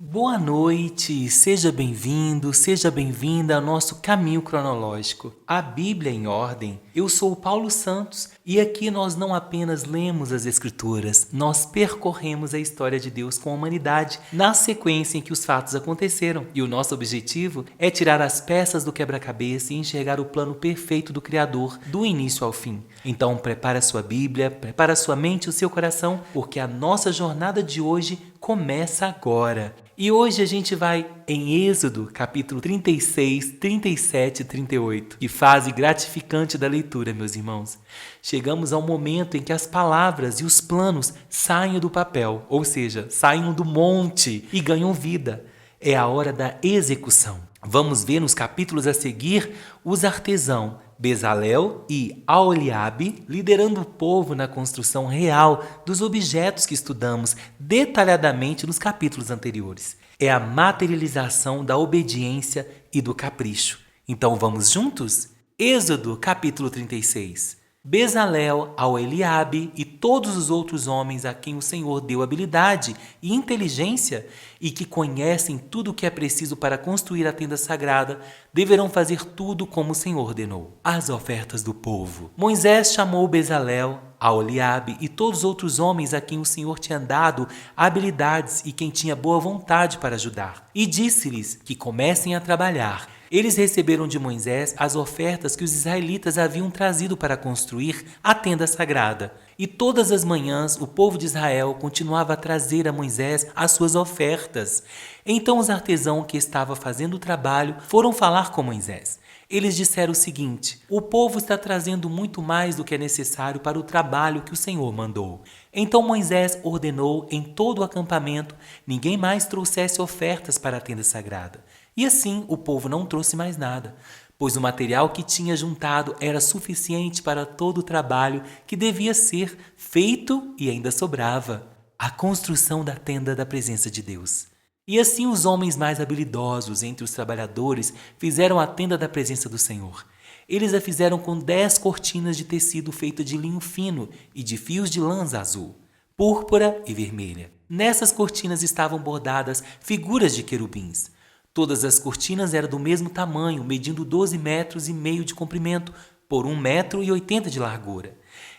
Boa noite, seja bem-vindo, seja bem-vinda ao nosso caminho cronológico, a Bíblia em Ordem. Eu sou o Paulo Santos e aqui nós não apenas lemos as Escrituras, nós percorremos a história de Deus com a humanidade na sequência em que os fatos aconteceram. E o nosso objetivo é tirar as peças do quebra-cabeça e enxergar o plano perfeito do Criador, do início ao fim. Então prepara a sua Bíblia, prepara a sua mente e o seu coração, porque a nossa jornada de hoje começa agora. E hoje a gente vai em Êxodo, capítulo 36, 37 e 38. Que fase gratificante da leitura, meus irmãos. Chegamos ao momento em que as palavras e os planos saem do papel, ou seja, saem do monte e ganham vida. É a hora da execução. Vamos ver nos capítulos a seguir os artesãos Bezalel e Aholiabe liderando o povo na construção real dos objetos que estudamos detalhadamente nos capítulos anteriores. É a materialização da obediência e do capricho. Então vamos juntos? Êxodo capítulo 36. Bezalel, Aholiabe e todos os outros homens a quem o Senhor deu habilidade e inteligência e que conhecem tudo o que é preciso para construir a tenda sagrada, deverão fazer tudo como o Senhor ordenou. As ofertas do povo. Moisés chamou Bezalel, Aholiabe e todos os outros homens a quem o Senhor tinha dado habilidades e quem tinha boa vontade para ajudar. E disse-lhes que comecem a trabalhar. Eles receberam de Moisés as ofertas que os israelitas haviam trazido para construir a tenda sagrada. E todas as manhãs o povo de Israel continuava a trazer a Moisés as suas ofertas. Então os artesãos que estavam fazendo o trabalho foram falar com Moisés. Eles disseram o seguinte: o povo está trazendo muito mais do que é necessário para o trabalho que o Senhor mandou. Então Moisés ordenou em todo o acampamento ninguém mais trouxesse ofertas para a tenda sagrada. E assim o povo não trouxe mais nada, pois o material que tinha juntado era suficiente para todo o trabalho que devia ser feito e ainda sobrava: a construção da tenda da presença de Deus. E assim os homens mais habilidosos entre os trabalhadores fizeram a tenda da presença do Senhor. Eles a fizeram com 10 cortinas de tecido feito de linho fino e de fios de lãs azul, púrpura e vermelha. Nessas cortinas estavam bordadas figuras de querubins. Todas as cortinas eram do mesmo tamanho, medindo 12 metros e meio de comprimento por 1,80 m de largura.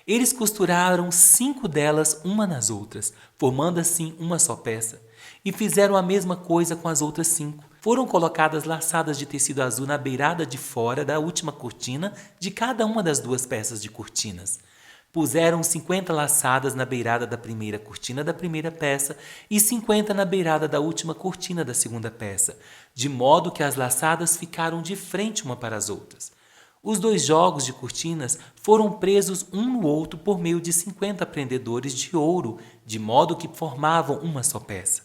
Eles costuraram 5 delas uma nas outras, formando assim uma só peça. E fizeram a mesma coisa com as outras 5. Foram colocadas laçadas de tecido azul na beirada de fora da última cortina de cada uma das 2 peças de cortinas. Puseram 50 laçadas na beirada da primeira cortina da primeira peça e 50 na beirada da última cortina da segunda peça, de modo que as laçadas ficaram de frente uma para as outras. Os 2 jogos de cortinas foram presos um no outro por meio de 50 prendedores de ouro, de modo que formavam uma só peça.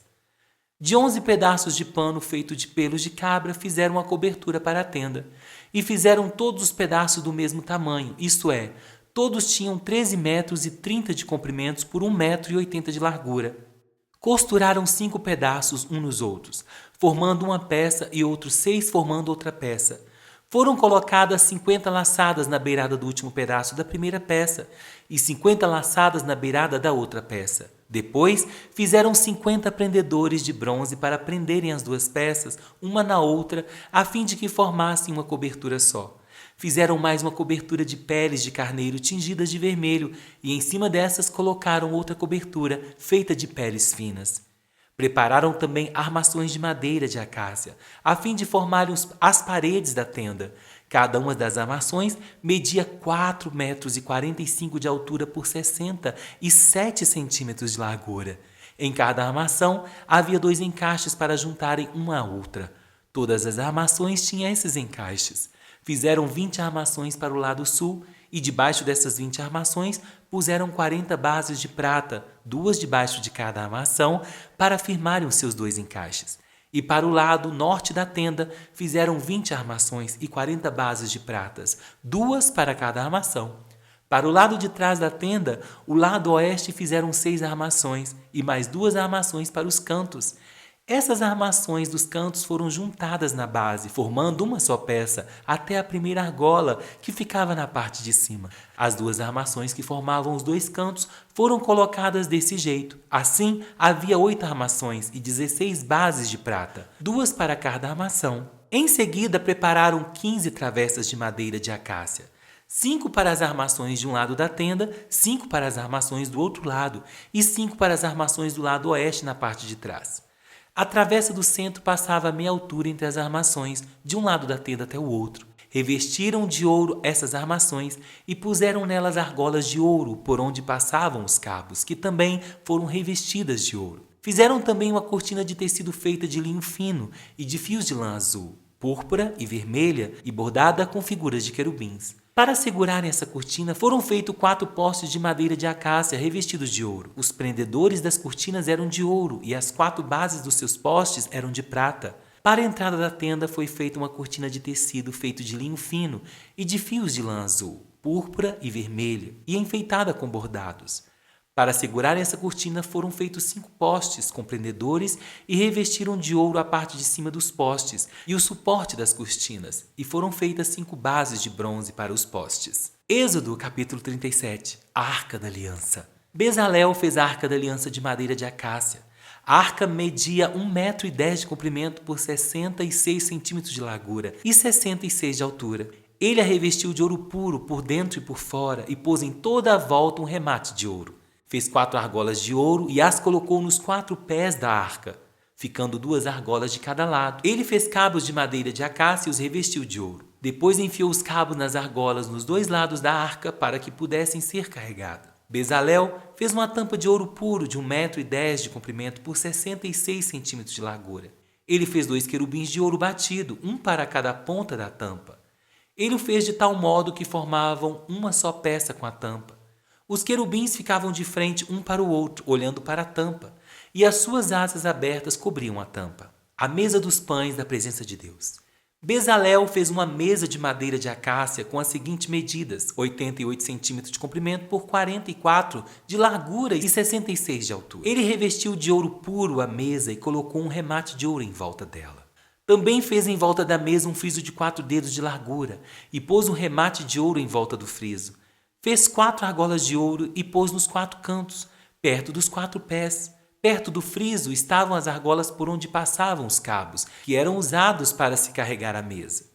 De 11 pedaços de pano feito de pelos de cabra fizeram uma cobertura para a tenda, e fizeram todos os pedaços do mesmo tamanho, isto é, todos tinham 13 metros e 30 de comprimentos por 1,80 m de largura. Costuraram 5 pedaços uns nos outros, formando uma peça e outros 6 formando outra peça. Foram colocadas 50 laçadas na beirada do último pedaço da primeira peça e 50 laçadas na beirada da outra peça. Depois, fizeram 50 prendedores de bronze para prenderem as 2 peças, uma na outra, a fim de que formassem uma cobertura só. Fizeram mais uma cobertura de peles de carneiro tingidas de vermelho e em cima dessas colocaram outra cobertura feita de peles finas. Prepararam também armações de madeira de acácia, a fim de formarem as paredes da tenda. Cada uma das armações media 4,45 m de altura por 67 centímetros de largura. Em cada armação havia 2 encaixes para juntarem uma à outra. Todas as armações tinham esses encaixes. Fizeram 20 armações para o lado sul e debaixo dessas 20 armações puseram 40 bases de prata, 2 debaixo de cada armação, para firmarem os seus 2 encaixes. E para o lado norte da tenda fizeram 20 armações e 40 bases de pratas, 2 para cada armação. Para o lado de trás da tenda, o lado oeste fizeram 6 armações e mais 2 armações para os cantos. Essas armações dos cantos foram juntadas na base, formando uma só peça, até a primeira argola, que ficava na parte de cima. As duas armações que formavam os dois cantos foram colocadas desse jeito. Assim, havia 8 armações e 16 bases de prata, 2 para cada armação. Em seguida, prepararam 15 travessas de madeira de acácia. 5 para as armações de um lado da tenda, 5 para as armações do outro lado e 5 para as armações do lado oeste na parte de trás. A travessa do centro passava a meia altura entre as armações, de um lado da tenda até o outro. Revestiram de ouro essas armações e puseram nelas argolas de ouro, por onde passavam os cabos, que também foram revestidas de ouro. Fizeram também uma cortina de tecido feita de linho fino e de fios de lã azul, púrpura e vermelha e bordada com figuras de querubins. Para segurarem essa cortina, foram feitos 4 postes de madeira de acácia revestidos de ouro. Os prendedores das cortinas eram de ouro e as 4 bases dos seus postes eram de prata. Para a entrada da tenda foi feita uma cortina de tecido feito de linho fino e de fios de lã azul, púrpura e vermelha, e enfeitada com bordados. Para segurar essa cortina foram feitos 5 postes com prendedores e revestiram de ouro a parte de cima dos postes e o suporte das cortinas, e foram feitas 5 bases de bronze para os postes. Êxodo capítulo 37. A Arca da Aliança. Bezalel fez a Arca da Aliança de madeira de acácia. A arca media 1,10 m de comprimento por 66 centímetros de largura e 66 de altura. Ele a revestiu de ouro puro por dentro e por fora e pôs em toda a volta um remate de ouro. Fez 4 argolas de ouro e as colocou nos 4 pés da arca, ficando 2 argolas de cada lado. Ele fez cabos de madeira de acácia e os revestiu de ouro. Depois enfiou os cabos nas argolas nos 2 lados da arca para que pudessem ser carregadas. Bezalel fez uma tampa de ouro puro de 1,10 m de comprimento por 66 centímetros de largura. Ele fez 2 querubins de ouro batido, um para cada ponta da tampa. Ele o fez de tal modo que formavam uma só peça com a tampa. Os querubins ficavam de frente um para o outro, olhando para a tampa, e as suas asas abertas cobriam a tampa. A mesa dos pães da presença de Deus. Bezalel fez uma mesa de madeira de acácia com as seguintes medidas: 88 centímetros de comprimento por 44 de largura e 66 de altura. Ele revestiu de ouro puro a mesa e colocou um remate de ouro em volta dela. Também fez em volta da mesa um friso de 4 dedos de largura e pôs um remate de ouro em volta do friso. Fez 4 argolas de ouro e pôs nos 4 cantos, perto dos 4 pés. Perto do friso estavam as argolas por onde passavam os cabos, que eram usados para se carregar a mesa.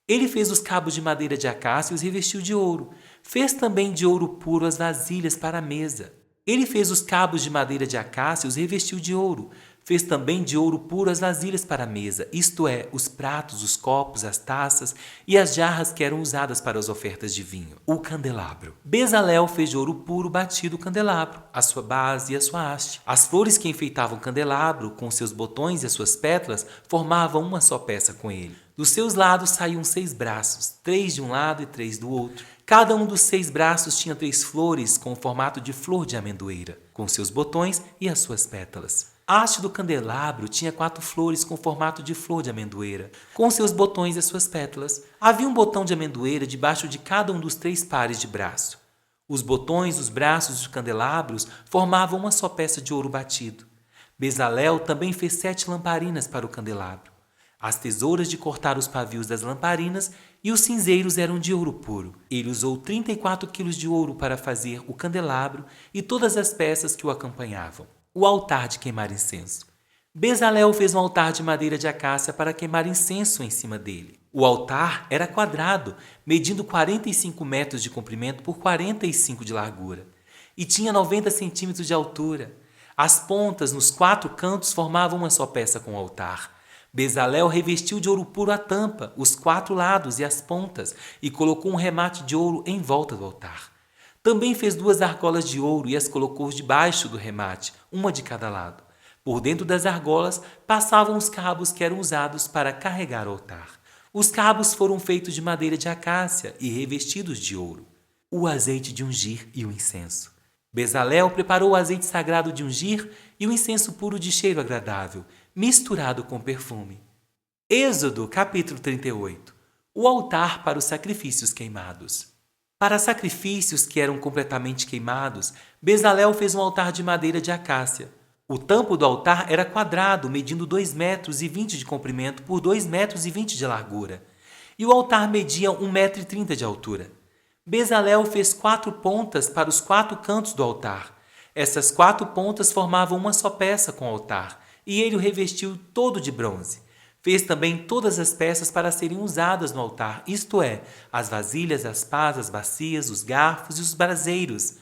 Ele fez os cabos de madeira de acácia e os revestiu de ouro. Fez também de ouro puro as vasilhas para a mesa. Ele fez os cabos de madeira de acácia e os revestiu de ouro. Fez também de ouro puro as vasilhas para a mesa, isto é, os pratos, os copos, as taças e as jarras que eram usadas para as ofertas de vinho. O candelabro. Bezalel fez de ouro puro batido o candelabro, a sua base e a sua haste. As flores que enfeitavam o candelabro, com seus botões e as suas pétalas, formavam uma só peça com ele. Dos seus lados saíam 6 braços, 3 de um lado e 3 do outro. Cada um dos 6 braços tinha 3 flores com o formato de flor de amendoeira, com seus botões e as suas pétalas. A haste do candelabro tinha 4 flores com formato de flor de amendoeira, com seus botões e as suas pétalas. Havia um botão de amendoeira debaixo de cada um dos 3 pares de braço. Os botões dos braços dos candelabros formavam uma só peça de ouro batido. Bezalel também fez 7 lamparinas para o candelabro. As tesouras de cortar os pavios das lamparinas e os cinzeiros eram de ouro puro. Ele usou 34 quilos de ouro para fazer o candelabro e todas as peças que o acompanhavam. O altar de queimar incenso. Bezalel fez um altar de madeira de acácia para queimar incenso em cima dele. O altar era quadrado, medindo 45 metros de comprimento por 45 de largura, e tinha 90 centímetros de altura. As pontas nos 4 cantos formavam uma só peça com o altar. Bezalel revestiu de ouro puro a tampa, os 4 lados e as pontas, e colocou um remate de ouro em volta do altar. Também fez 2 argolas de ouro e as colocou debaixo do remate, uma de cada lado. Por dentro das argolas passavam os cabos que eram usados para carregar o altar. Os cabos foram feitos de madeira de acácia e revestidos de ouro. O azeite de ungir e o incenso. Bezalel preparou o azeite sagrado de ungir e o incenso puro de cheiro agradável, misturado com perfume. Êxodo capítulo 38. O altar para os sacrifícios queimados. Para sacrifícios que eram completamente queimados, Bezalel fez um altar de madeira de acácia. O tampo do altar era quadrado, medindo 2,20 metros de comprimento por 2,20 metros de largura. E o altar media 1,30 metros de altura. Bezalel fez 4 pontas para os 4 cantos do altar. Essas 4 pontas formavam uma só peça com o altar, e ele o revestiu todo de bronze. Fez também todas as peças para serem usadas no altar, isto é, as vasilhas, as pás, as bacias, os garfos e os braseiros.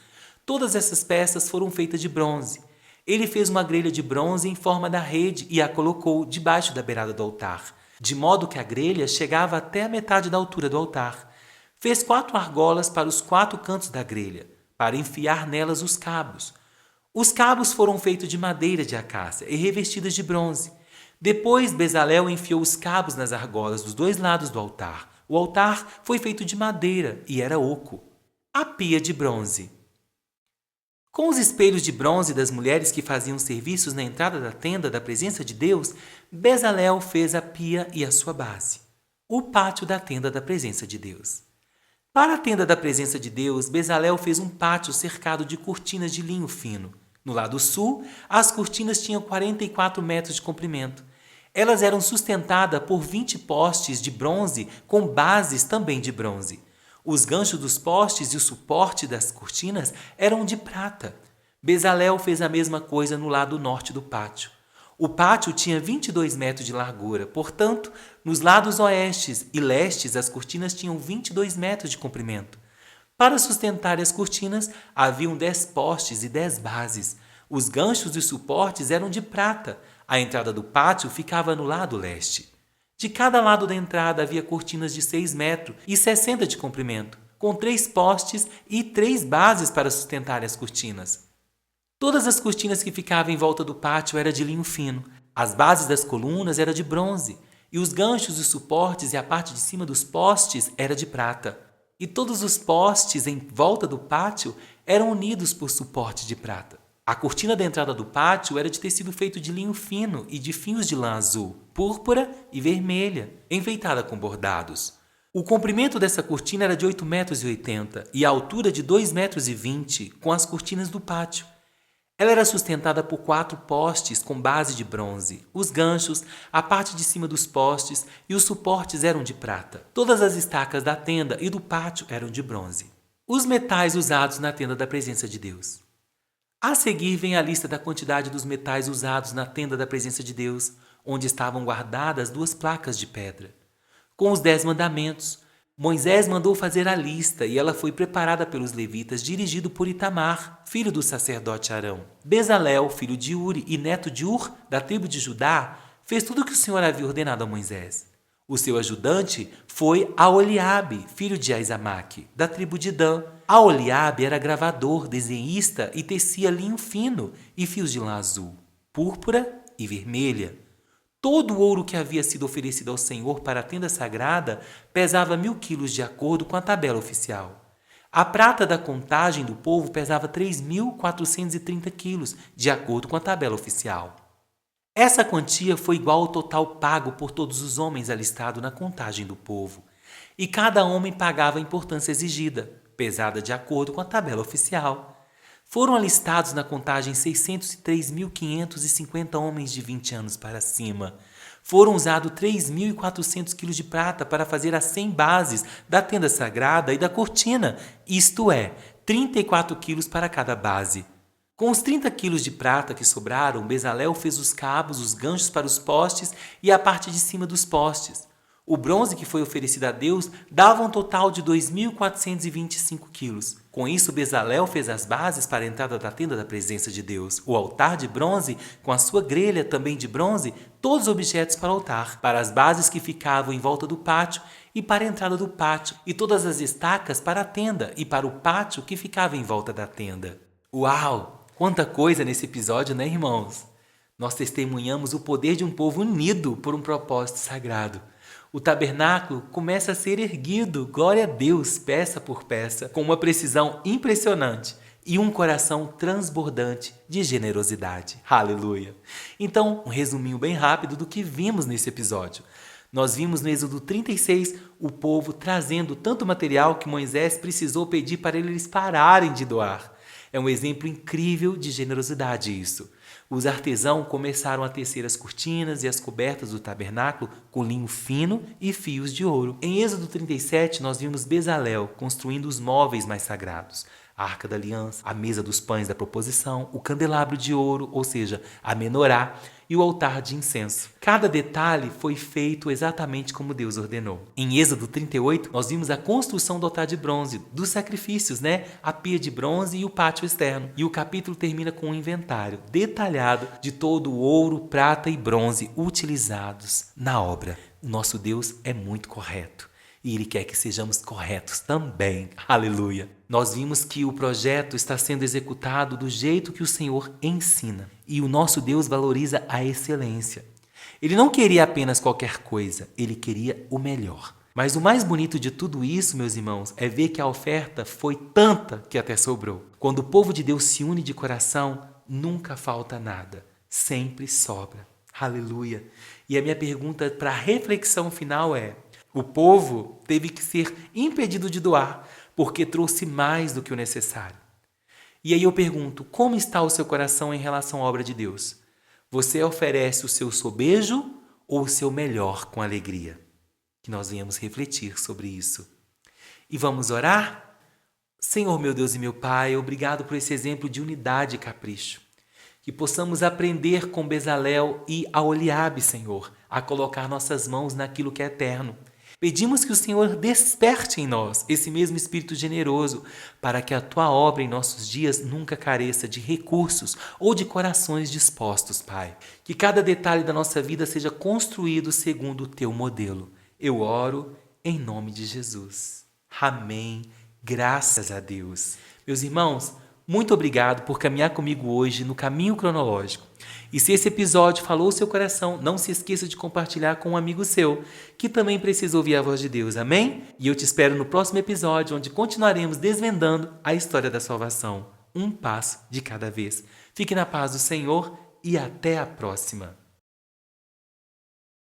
Todas essas peças foram feitas de bronze. Ele fez uma grelha de bronze em forma da rede e a colocou debaixo da beirada do altar, de modo que a grelha chegava até a metade da altura do altar. Fez 4 argolas para os 4 cantos da grelha, para enfiar nelas os cabos. Os cabos foram feitos de madeira de acácia e revestidas de bronze. Depois Bezalel enfiou os cabos nas argolas dos 2 lados do altar. O altar foi feito de madeira e era oco. A pia de bronze. Com os espelhos de bronze das mulheres que faziam serviços na entrada da tenda da presença de Deus, Bezalel fez a pia e a sua base, o pátio da tenda da presença de Deus. Para a tenda da presença de Deus, Bezalel fez um pátio cercado de cortinas de linho fino. No lado sul, as cortinas tinham 44 metros de comprimento. Elas eram sustentadas por 20 postes de bronze com bases também de bronze. Os ganchos dos postes e o suporte das cortinas eram de prata. Bezalel fez a mesma coisa no lado norte do pátio. O pátio tinha 22 metros de largura, portanto, nos lados oestes e lestes as cortinas tinham 22 metros de comprimento. Para sustentar as cortinas, haviam 10 postes e 10 bases. Os ganchos e suportes eram de prata. A entrada do pátio ficava no lado leste. De cada lado da entrada havia cortinas de 6 metros e 60 de comprimento, com 3 postes e 3 bases para sustentar as cortinas. Todas as cortinas que ficavam em volta do pátio eram de linho fino. As bases das colunas eram de bronze, e os ganchos e suportes e a parte de cima dos postes era de prata. E todos os postes em volta do pátio eram unidos por suporte de prata. A cortina da entrada do pátio era de tecido feito de linho fino e de fios de lã azul, púrpura e vermelha, enfeitada com bordados. O comprimento dessa cortina era de 8,80 metros e a altura de 2,20 metros com as cortinas do pátio. Ela era sustentada por 4 postes com base de bronze. Os ganchos, a parte de cima dos postes e os suportes eram de prata. Todas as estacas da tenda e do pátio eram de bronze. Os metais usados na tenda da presença de Deus. A seguir vem a lista da quantidade dos metais usados na tenda da presença de Deus, onde estavam guardadas 2 placas de pedra. Com os 10 mandamentos, Moisés mandou fazer a lista e ela foi preparada pelos levitas, dirigido por Itamar, filho do sacerdote Arão. Bezalel, filho de Uri e neto de Ur, da tribo de Judá, fez tudo o que o Senhor havia ordenado a Moisés. O seu ajudante foi Aholiabe, filho de Aizamaque, da tribo de Dan. Aholiabe era gravador, desenhista e tecia linho fino e fios de lã azul, púrpura e vermelha. Todo o ouro que havia sido oferecido ao Senhor para a tenda sagrada pesava 1.000 quilos de acordo com a tabela oficial. A prata da contagem do povo pesava 3.430 quilos, de acordo com a tabela oficial. Essa quantia foi igual ao total pago por todos os homens alistados na contagem do povo, e cada homem pagava a importância exigida, pesada de acordo com a tabela oficial. Foram alistados na contagem 603.550 homens de 20 anos para cima. Foram usados 3.400 quilos de prata para fazer as 100 bases da tenda sagrada e da cortina, isto é, 34 quilos para cada base. Com os 30 quilos de prata que sobraram, Bezalel fez os cabos, os ganchos para os postes e a parte de cima dos postes. O bronze que foi oferecido a Deus dava um total de 2.425 quilos. Com isso, Bezalel fez as bases para a entrada da tenda da presença de Deus, o altar de bronze, com a sua grelha também de bronze, todos os objetos para o altar, para as bases que ficavam em volta do pátio e para a entrada do pátio, e todas as estacas para a tenda e para o pátio que ficava em volta da tenda. Uau! Quanta coisa nesse episódio, né, irmãos? Nós testemunhamos o poder de um povo unido por um propósito sagrado. O tabernáculo começa a ser erguido, glória a Deus, peça por peça, com uma precisão impressionante e um coração transbordante de generosidade. Aleluia! Então, um resuminho bem rápido do que vimos nesse episódio. Nós vimos no Êxodo 36 o povo trazendo tanto material que Moisés precisou pedir para eles pararem de doar. É um exemplo incrível de generosidade isso. Os artesãos começaram a tecer as cortinas e as cobertas do tabernáculo com linho fino e fios de ouro. Em Êxodo 37, nós vimos Bezalel construindo os móveis mais sagrados. A Arca da Aliança, a mesa dos pães da proposição, o candelabro de ouro, ou seja, a menorá, e o altar de incenso. Cada detalhe foi feito exatamente como Deus ordenou. Em Êxodo 38, nós vimos a construção do altar de bronze, dos sacrifícios, a pia de bronze e o pátio externo. E o capítulo termina com um inventário detalhado de todo o ouro, prata e bronze utilizados na obra. O nosso Deus é muito correto. E Ele quer que sejamos corretos também. Aleluia! Nós vimos que o projeto está sendo executado do jeito que o Senhor ensina. E o nosso Deus valoriza a excelência. Ele não queria apenas qualquer coisa, Ele queria o melhor. Mas o mais bonito de tudo isso, meus irmãos, é ver que a oferta foi tanta que até sobrou. Quando o povo de Deus se une de coração, nunca falta nada. Sempre sobra. Aleluia! E a minha pergunta para a reflexão final é: o povo teve que ser impedido de doar, porque trouxe mais do que o necessário. E aí eu pergunto, como está o seu coração em relação à obra de Deus? Você oferece o seu sobejo ou o seu melhor com alegria? Que nós venhamos refletir sobre isso. E vamos orar? Senhor, meu Deus e meu Pai, obrigado por esse exemplo de unidade e capricho. Que possamos aprender com Bezalel e Aholiabe, Senhor, a colocar nossas mãos naquilo que é eterno. Pedimos que o Senhor desperte em nós esse mesmo espírito generoso, para que a Tua obra em nossos dias nunca careça de recursos ou de corações dispostos, Pai. Que cada detalhe da nossa vida seja construído segundo o Teu modelo. Eu oro em nome de Jesus. Amém. Graças a Deus. Meus irmãos, muito obrigado por caminhar comigo hoje no caminho cronológico. E se esse episódio falou o seu coração, não se esqueça de compartilhar com um amigo seu, que também precisa ouvir a voz de Deus, amém? E eu te espero no próximo episódio, onde continuaremos desvendando a história da salvação, um passo de cada vez. Fique na paz do Senhor e até a próxima.